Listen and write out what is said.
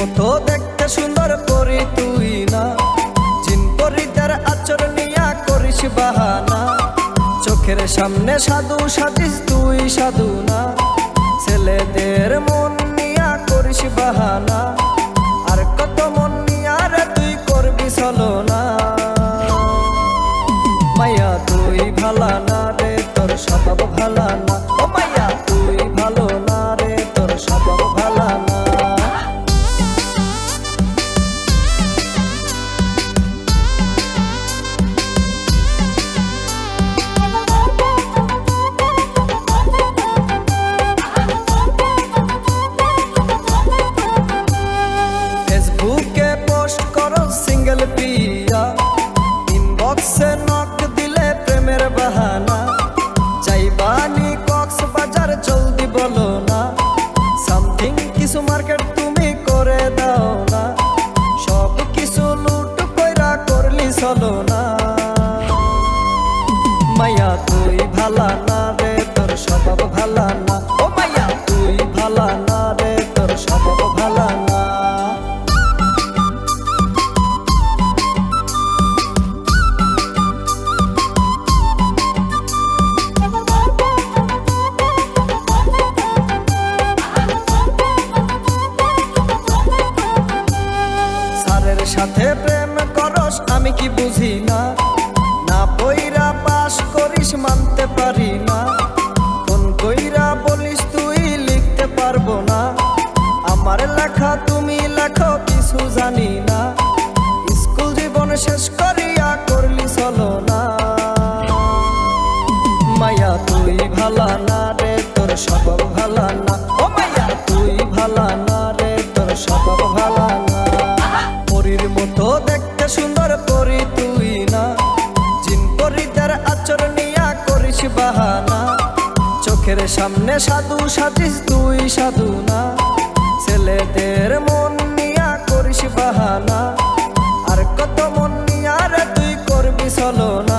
মতো দেখতে সুন্দর পরি তুই না, জিন পরিতার আচরণ নিয়া করিস বাহানা। চোখের সামনে সাধু সাজিস তুই সাধু না, ছেলেদের মন নিয়া করিস বাহানা। আর কত মন নিয়া রে তুই করবি ছলনা। মাইয়া তুই ভালা না রে, তোর স্বভাব ভালা না। ও মাইয়া তুই ভালো না রে, তোর স্বভাব ভালা না। ফেসবুকে পোস্ট করো সিঙ্গেল প্রিয়া, ইনবক্সে নক দিলে প্রেমের বাহানা। চাইবানি কক্সবাজার জলদি বলো না, সামথিং কিছু মার্কেট তুমি করে দাও না। সব কিছু লুট কইরা করলি চলো না। মাইয়া তুই ভালা না রে, তোর স্বভাব ভালা না। ও মাইয়া তুই ভালা না রে, তোর স্বভাব ভালা না। সাথে প্রেম করস আমি কি বুঝি না, না পইরা পাস করিস মানতে পারি না। কোন কইরা বলিস তুই লিখতে পারবো না, আমার লেখা তুমি লেখো কিছু জানি না। স্কুল জীবন শেষ করিয়া করলি চলো না। মাইয়া তুই ভালা না রে, তোর স্বভাব ভালা না। ও মাইয়া তুই ভালা না রে, তোর স্বভাব ভালা না। পরীর মতো দেখতে সুন্দর পরি তুই না, জিন পরিতার আচরণ নিয়া করিস বাহানা। চোখের সামনে সাধু সাজিস তুই সাধু না, ছেলেদের মন নিয়া করিস বাহানা। আর কত মন নিয়া রে তুই করবি চলো না।